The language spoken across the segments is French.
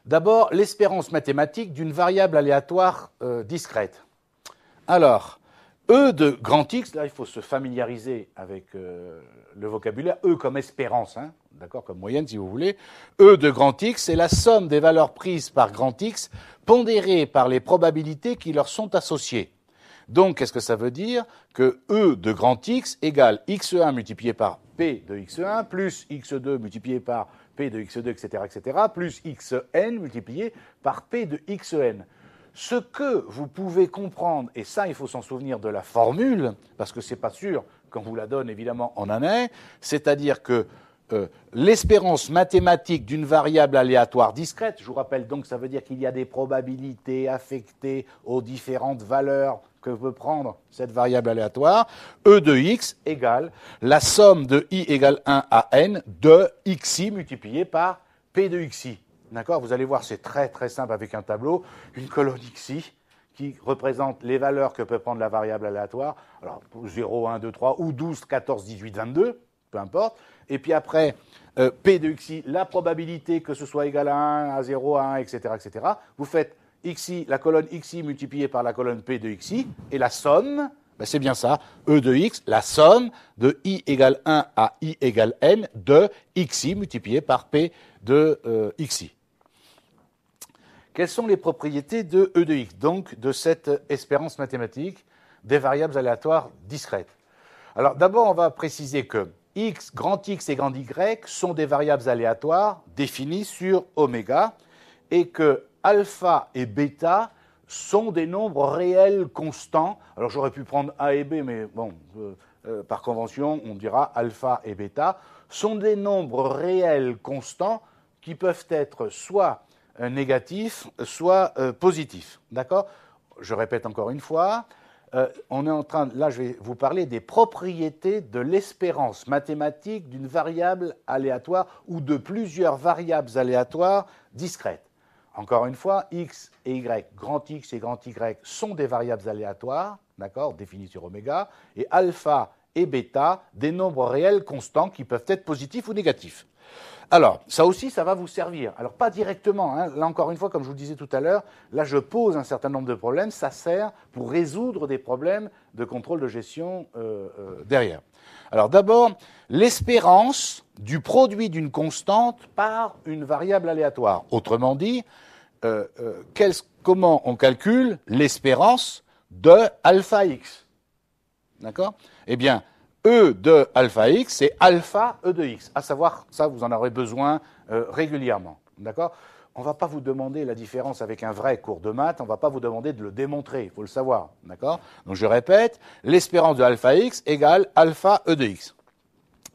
D'abord, l'espérance mathématique d'une variable aléatoire discrète. Alors, E de grand X, là il faut se familiariser avec le vocabulaire, E comme espérance, hein, d'accord, comme moyenne si vous voulez. E de grand X, c'est la somme des valeurs prises par grand X pondérées par les probabilités qui leur sont associées. Donc, qu'est-ce que ça veut dire? Que E de grand X égale x1 multiplié par P de x1 plus x2 multiplié par P de x2, etc., plus xn multiplié par P de xn. Ce que vous pouvez comprendre, et ça il faut s'en souvenir de la formule, parce que ce n'est pas sûr qu'on vous la donne évidemment en année, c'est-à-dire que l'espérance mathématique d'une variable aléatoire discrète, je vous rappelle donc ça veut dire qu'il y a des probabilités affectées aux différentes valeurs que peut prendre cette variable aléatoire, E de x égale la somme de i égale 1 à n de xi multiplié par P de xi. D'accord? Vous allez voir, c'est très très simple avec un tableau, une colonne xi qui représente les valeurs que peut prendre la variable aléatoire, alors 0, 1, 2, 3, ou 12, 14, 18, 22, peu importe, et puis après, P de xi, la probabilité que ce soit égal à 1, à 0, à 1, etc., etc. Vous faites xi, la colonne xi multipliée par la colonne P de xi, et la somme, ben c'est bien ça, E de x, la somme de i égale 1 à i égale n de xi multiplié par P de xi. Quelles sont les propriétés de E de x, donc de cette espérance mathématique des variables aléatoires discrètes? Alors d'abord, on va préciser que x, grand X et grand Y sont des variables aléatoires définies sur oméga et que alpha et bêta sont des nombres réels constants. Alors j'aurais pu prendre A et B, mais bon, par convention, on dira alpha et bêta sont des nombres réels constants qui peuvent être soit négatif, soit positif. D'accord? Je répète encore une fois, on est en train, là je vais vous parler des propriétés de l'espérance mathématique d'une variable aléatoire ou de plusieurs variables aléatoires discrètes. Encore une fois, x et y, grand X et grand Y sont des variables aléatoires, d'accord, définies sur oméga, et alpha et bêta, des nombres réels constants qui peuvent être positifs ou négatifs. Alors, ça aussi, ça va vous servir. Alors, pas directement, hein. Là, encore une fois, comme je vous le disais tout à l'heure, là, je pose un certain nombre de problèmes. Ça sert pour résoudre des problèmes de contrôle de gestion derrière. Alors, d'abord, l'espérance du produit d'une constante par une variable aléatoire. Autrement dit, comment on calcule l'espérance de alpha x. D'accord? Eh bien, E de alpha x, c'est alpha E de x. À savoir, ça, vous en aurez besoin régulièrement. D'accord? On ne va pas vous demander la différence avec un vrai cours de maths, on ne va pas vous demander de le démontrer, il faut le savoir. D'accord? Donc je répète, l'espérance de alpha x égale alpha E de x.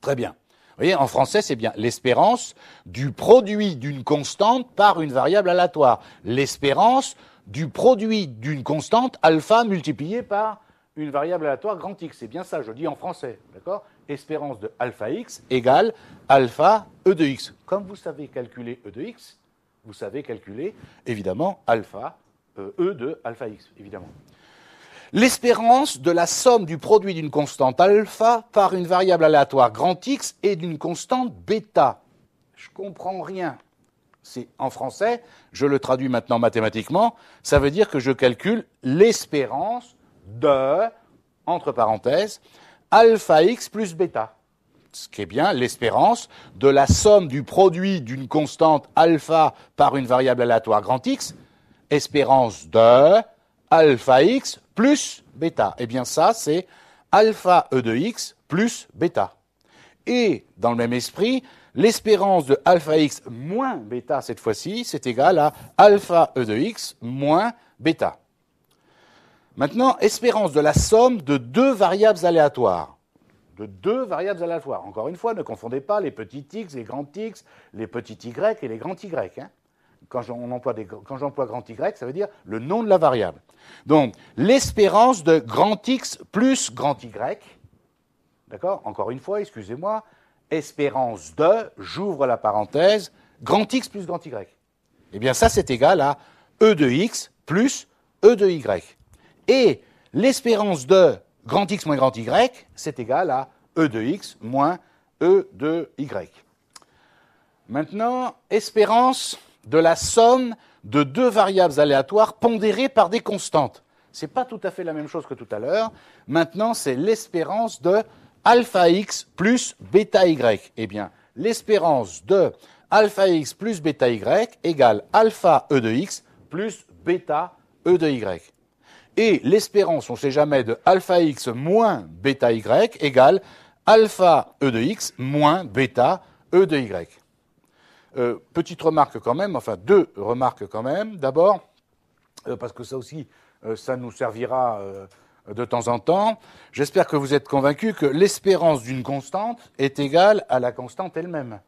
Très bien. Vous voyez, en français, c'est bien l'espérance du produit d'une constante par une variable aléatoire. L'espérance du produit d'une constante alpha multipliée par une variable aléatoire grand X. C'est bien ça, je dis en français. D'accord? Espérance de alpha x égale alpha E de x. Comme vous savez calculer E de x, vous savez calculer, évidemment, alpha E de alpha x, évidemment. L'espérance de la somme du produit d'une constante alpha par une variable aléatoire grand X et d'une constante bêta. Je ne comprends rien. C'est en français, je le traduis maintenant mathématiquement, ça veut dire que je calcule l'espérance de, entre parenthèses, alpha x plus bêta. Ce qui est bien l'espérance de la somme du produit d'une constante alpha par une variable aléatoire grand X, espérance de alpha x plus bêta. Eh bien ça, c'est alpha E de x plus bêta. Et dans le même esprit, l'espérance de alpha x moins bêta, cette fois-ci, c'est égal à alpha E de x moins bêta. Maintenant, espérance de la somme de deux variables aléatoires. De deux variables aléatoires. Encore une fois, ne confondez pas les petits x, les grands x, les petits y et les grands y. Hein. Quand j'emploie grand y, ça veut dire le nom de la variable. Donc, l'espérance de grand x plus grand y, d'accord? Encore une fois, excusez-moi, espérance de, j'ouvre la parenthèse, grand x plus grand y. Eh bien, ça, c'est égal à E de x plus E de y. Et l'espérance de grand x moins grand y, c'est égal à E de x moins E de y. Maintenant, espérance de la somme de deux variables aléatoires pondérées par des constantes. Ce n'est pas tout à fait la même chose que tout à l'heure. Maintenant, c'est l'espérance de alpha x plus bêta y. Eh bien, l'espérance de alpha x plus bêta y égale alpha e de x plus bêta e de y. Et l'espérance, on ne sait jamais, de alpha x moins bêta y égale alpha e de x moins bêta e de y. Petite remarque quand même, enfin deux remarques quand même. D'abord, parce que ça aussi, ça nous servira de temps en temps. J'espère que vous êtes convaincus que l'espérance d'une constante est égale à la constante elle-même.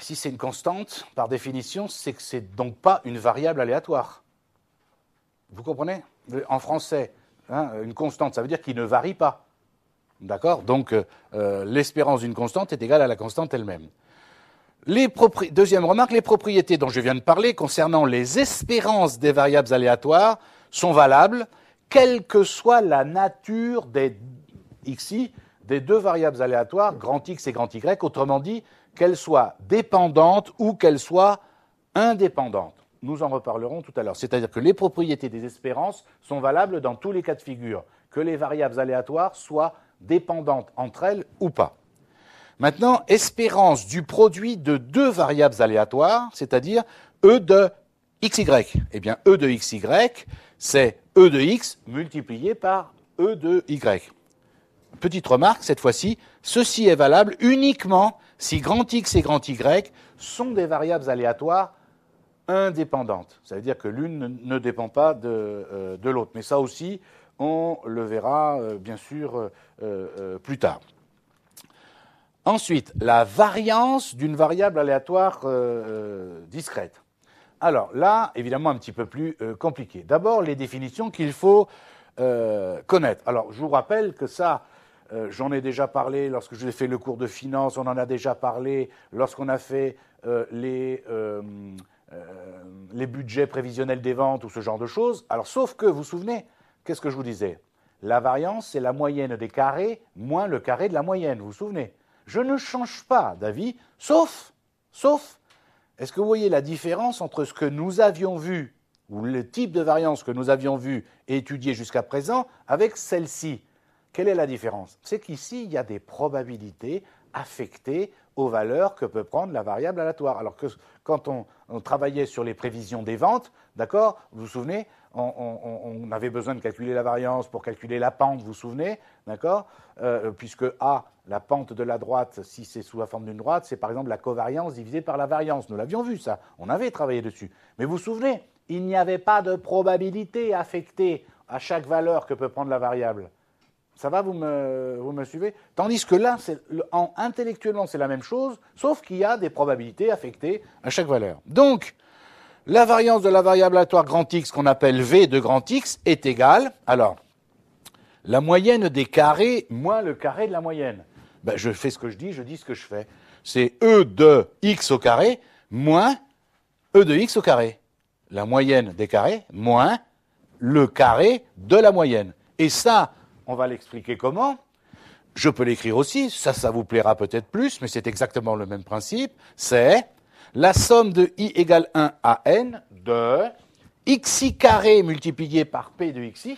Si c'est une constante, par définition, c'est que c'est donc pas une variable aléatoire. Vous comprenez? En français, une constante, ça veut dire qu'il ne varie pas. D'accord? Donc, l'espérance d'une constante est égale à la constante elle-même. Deuxième remarque, les propriétés dont je viens de parler concernant les espérances des variables aléatoires sont valables, quelle que soit la nature des xi, des deux variables aléatoires, grand X et grand Y, autrement dit, qu'elles soient dépendantes ou qu'elles soient indépendantes. Nous en reparlerons tout à l'heure. C'est-à-dire que les propriétés des espérances sont valables dans tous les cas de figure, que les variables aléatoires soient dépendantes entre elles ou pas. Maintenant, espérance du produit de deux variables aléatoires, c'est-à-dire E de xy. Eh bien, E de xy, c'est E de x multiplié par E de y. Petite remarque, cette fois-ci, ceci est valable uniquement si grand X et grand Y sont des variables aléatoires indépendantes. Ça veut dire que l'une ne dépend pas de l'autre. Mais ça aussi, on le verra bien sûr plus tard. Ensuite, la variance d'une variable aléatoire discrète. Alors là, évidemment, un petit peu plus compliqué. D'abord, les définitions qu'il faut connaître. Alors, je vous rappelle que ça, j'en ai déjà parlé lorsque j'ai fait le cours de finance, on en a déjà parlé lorsqu'on a fait les budgets prévisionnels des ventes ou ce genre de choses. Alors, sauf que, vous vous souvenez, qu'est-ce que je vous disais? La variance, c'est la moyenne des carrés moins le carré de la moyenne, vous vous souvenez? Je ne change pas d'avis, sauf, est-ce que vous voyez la différence entre ce que nous avions vu, ou le type de variance que nous avions vu et étudié jusqu'à présent, avec celle-ci? Quelle est la différence? C'est qu'ici, il y a des probabilités affectées aux valeurs que peut prendre la variable aléatoire. Alors que quand on travaillait sur les prévisions des ventes, d'accord, vous vous souvenez, on avait besoin de calculer la variance pour calculer la pente, vous vous souvenez, d'accord, puisque A, la pente de la droite, si c'est sous la forme d'une droite, c'est par exemple la covariance divisée par la variance. Nous l'avions vu, ça, on avait travaillé dessus. Mais vous vous souvenez, il n'y avait pas de probabilité affectée à chaque valeur que peut prendre la variable. Ça va, vous me suivez? Tandis que là, intellectuellement, c'est la même chose, sauf qu'il y a des probabilités affectées à chaque valeur. Donc, la variance de la variable aléatoire grand X, qu'on appelle V de grand X, est égale, alors, la moyenne des carrés moins le carré de la moyenne. Ben, je fais ce que je dis ce que je fais. C'est E de X au carré moins E de X au carré. La moyenne des carrés moins le carré de la moyenne. Et ça, on va l'expliquer comment. Je peux l'écrire aussi, ça vous plaira peut-être plus, mais c'est exactement le même principe. C'est la somme de I égale 1 à N de xi carré multiplié par P de xi,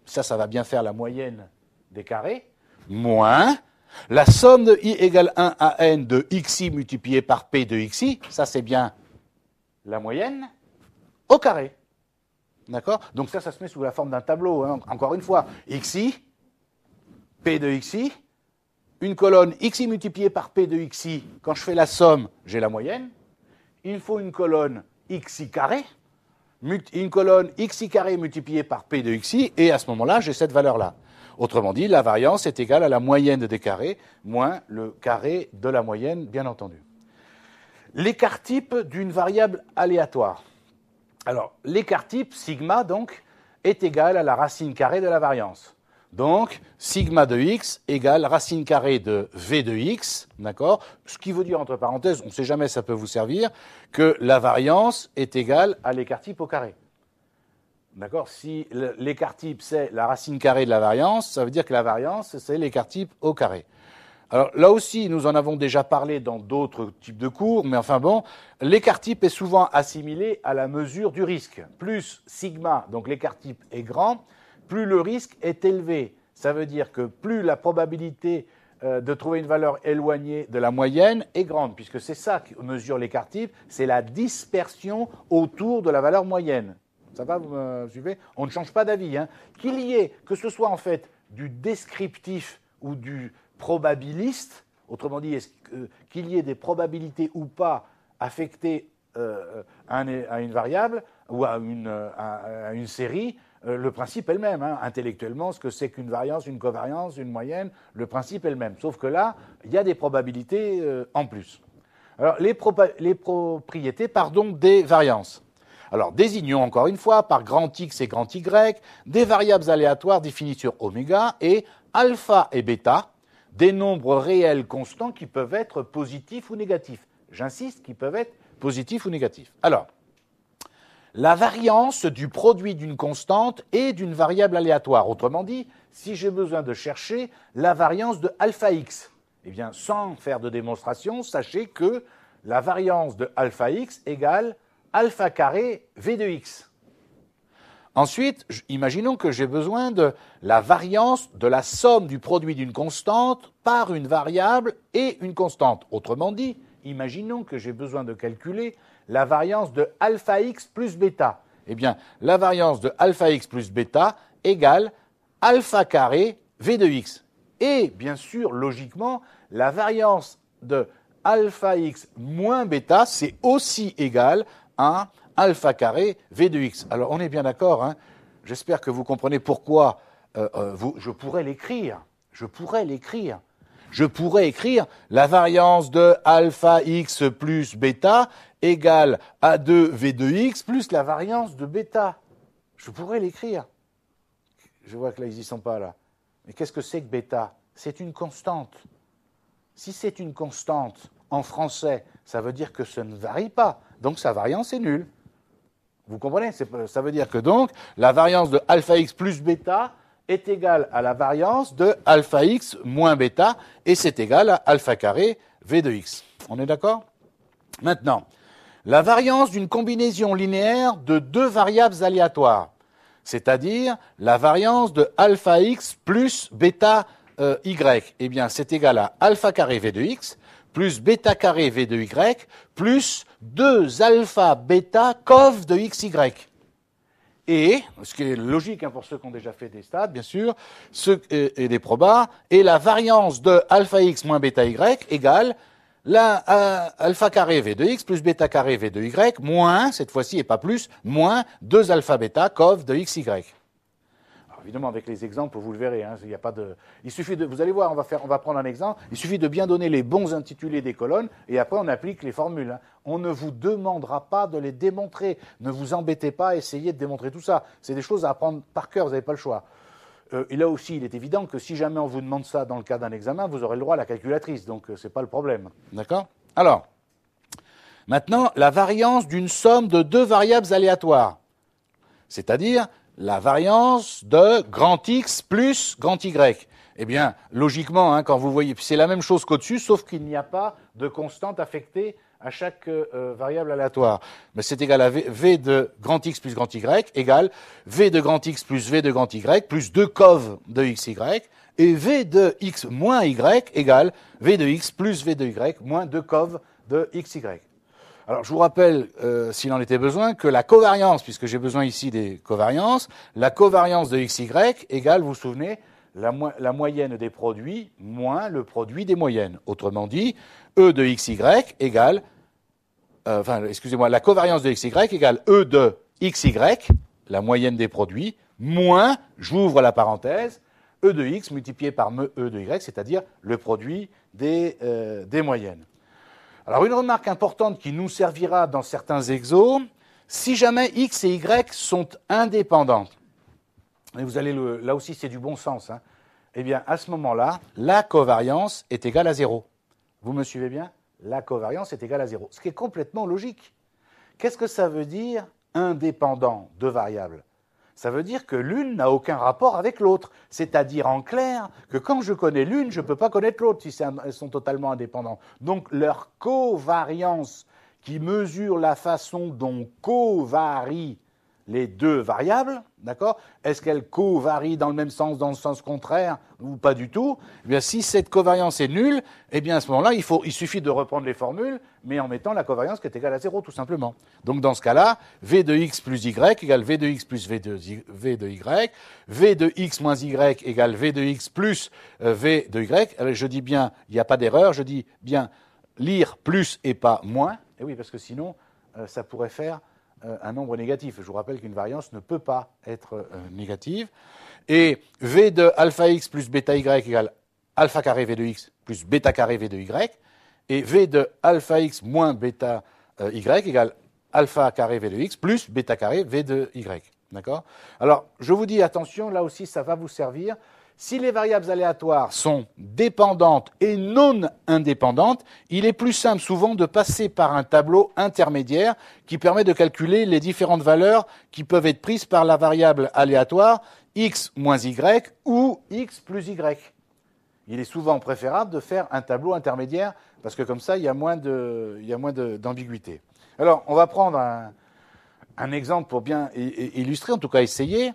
ça va bien faire la moyenne des carrés, moins la somme de I égale 1 à N de xi multiplié par P de xi, ça c'est bien la moyenne au carré. D'accord? Donc ça se met sous la forme d'un tableau, hein. Encore une fois, xi, P de xi, une colonne xi multiplié par P de xi, quand je fais la somme, j'ai la moyenne. Il faut une colonne xi carré, une colonne xi carré multipliée par P de xi, et à ce moment-là, j'ai cette valeur-là. Autrement dit, la variance est égale à la moyenne des carrés, moins le carré de la moyenne, bien entendu. L'écart type d'une variable aléatoire. Alors, l'écart type, sigma, donc, est égal à la racine carrée de la variance. Donc, sigma de x égale racine carrée de v de x, d'accord? Ce qui veut dire, entre parenthèses, on ne sait jamais, ça peut vous servir, que la variance est égale à l'écart type au carré. D'accord? Si l'écart type, c'est la racine carrée de la variance, ça veut dire que la variance, c'est l'écart type au carré. Alors là aussi, nous en avons déjà parlé dans d'autres types de cours, mais enfin bon, l'écart type est souvent assimilé à la mesure du risque. Plus sigma, donc l'écart type est grand, plus le risque est élevé. Ça veut dire que plus la probabilité de trouver une valeur éloignée de la moyenne est grande, puisque c'est ça que mesure l'écart type, c'est la dispersion autour de la valeur moyenne. Ça va, vous me suivez? On ne change pas d'avis. Hein. Qu'il y ait, que ce soit en fait du descriptif ou du probabiliste, autrement dit, qu'il y ait des probabilités ou pas affectées à une variable ou à une série, le principe est le même. Hein. Intellectuellement, ce que c'est qu'une variance, une covariance, une moyenne, le principe est le même. Sauf que là, il y a des probabilités en plus. Alors, les propriétés des variances. Alors, désignons encore une fois par grand X et grand Y des variables aléatoires définies sur oméga et alpha et bêta, des nombres réels constants qui peuvent être positifs ou négatifs. J'insiste, qui peuvent être positifs ou négatifs. Alors, la variance du produit d'une constante et d'une variable aléatoire. Autrement dit, si j'ai besoin de chercher la variance de alpha x, eh bien, sans faire de démonstration, sachez que la variance de alpha x égale alpha carré v de x. Ensuite, imaginons que j'ai besoin de la variance de la somme du produit d'une constante par une variable et une constante. Autrement dit, imaginons que j'ai besoin de calculer la variance de alpha x plus bêta. Eh bien, la variance de alpha x plus bêta égale alpha carré v de x. Et, bien sûr, logiquement, la variance de alpha x moins bêta, c'est aussi égal à alpha carré v de x. Alors, on est bien d'accord, hein. J'espère que vous comprenez pourquoi je pourrais l'écrire. Je pourrais écrire la variance de alpha x plus bêta égale à 2 v de x plus la variance de bêta. Je pourrais l'écrire. Je vois que là, ils n'y sont pas, là. Mais qu'est-ce que c'est que bêta? C'est une constante. Si c'est une constante en français, ça veut dire que ça ne varie pas. Donc, sa variance est nulle. Vous comprenez? Ça veut dire que donc, la variance de alpha x plus bêta est égale à la variance de alpha x moins bêta, et c'est égal à alpha carré v de x. On est d'accord? Maintenant, la variance d'une combinaison linéaire de deux variables aléatoires, c'est-à-dire la variance de alpha x plus bêta y, eh bien, c'est égal à alpha carré v de x plus bêta carré v de y plus 2 alpha bêta cov de xy. Et, ce qui est logique hein, pour ceux qui ont déjà fait des stats, bien sûr, et des probas, et la variance de alpha x moins bêta y égale alpha carré v de x plus bêta carré v de y moins, cette fois-ci et pas plus, moins 2 alpha bêta cov de xy. Évidemment, avec les exemples, vous le verrez. Hein, y a pas de... Il suffit de... Vous allez voir, on va prendre un exemple. Il suffit de bien donner les bons intitulés des colonnes et après on applique les formules. Hein. On ne vous demandera pas de les démontrer. Ne vous embêtez pas à essayer de démontrer tout ça. C'est des choses à apprendre par cœur, vous n'avez pas le choix. Et là aussi, il est évident que si jamais on vous demande ça dans le cadre d'un examen, vous aurez le droit à la calculatrice. Donc, ce n'est pas le problème. D'accord? Alors, maintenant, la variance d'une somme de deux variables aléatoires. C'est-à-dire la variance de grand X plus grand Y. Eh bien, logiquement, hein, quand vous voyez, c'est la même chose qu'au-dessus, sauf qu'il n'y a pas de constante affectée à chaque variable aléatoire. Mais c'est égal à v de grand X plus grand Y égale v de grand X plus v de grand Y plus 2 cov de XY et v de X moins Y égale v de X plus v de Y moins 2 cov de XY. Alors, je vous rappelle, s'il en était besoin, que la covariance, puisque j'ai besoin ici des covariances, la covariance de XY égale, vous vous souvenez, la moyenne des produits moins le produit des moyennes. Autrement dit, E de XY égale, la covariance de XY égale E de XY, la moyenne des produits, moins, j'ouvre la parenthèse, E de X multiplié par E de Y, c'est-à-dire le produit des moyennes. Alors, une remarque importante qui nous servira dans certains exos, si jamais X et Y sont indépendants, et vous allez là aussi c'est du bon sens, hein, eh bien à ce moment-là, la covariance est égale à 0. Vous me suivez bien? La covariance est égale à 0, ce qui est complètement logique. Qu'est-ce que ça veut dire indépendant de variables? ça veut dire que l'une n'a aucun rapport avec l'autre. C'est-à-dire, en clair, que quand je connais l'une, je ne peux pas connaître l'autre si elles sont totalement indépendantes. Donc, leur covariance qui mesure la façon dont covarient les deux variables, d'accord? Est-ce qu'elles covarient dans le même sens, dans le sens contraire, ou pas du tout? Eh bien, si cette covariance est nulle, eh bien, à ce moment-là, il suffit de reprendre les formules, mais en mettant la covariance qui est égale à 0, tout simplement. Donc, dans ce cas-là, V de x plus y égale V de x plus V de y, V de x moins y égale V de x plus V de y. Alors, je dis bien, il n'y a pas d'erreur, je dis bien lire plus et pas moins. Et oui, parce que sinon, ça pourrait faire un nombre négatif. Je vous rappelle qu'une variance ne peut pas être négative. Et V de alpha x plus bêta y égale alpha carré V de x plus bêta carré V de y. Et V de alpha x moins bêta y égale alpha carré V de x plus bêta carré V de y. D'accord? Alors, je vous dis, attention, là aussi, ça va vous servir. Si les variables aléatoires sont dépendantes et non indépendantes, il est plus simple souvent de passer par un tableau intermédiaire qui permet de calculer les différentes valeurs qui peuvent être prises par la variable aléatoire x moins y ou x plus y. Il est souvent préférable de faire un tableau intermédiaire parce que comme ça, il y a moins d'ambiguïté. Alors, on va prendre un exemple pour bien illustrer, en tout cas essayer.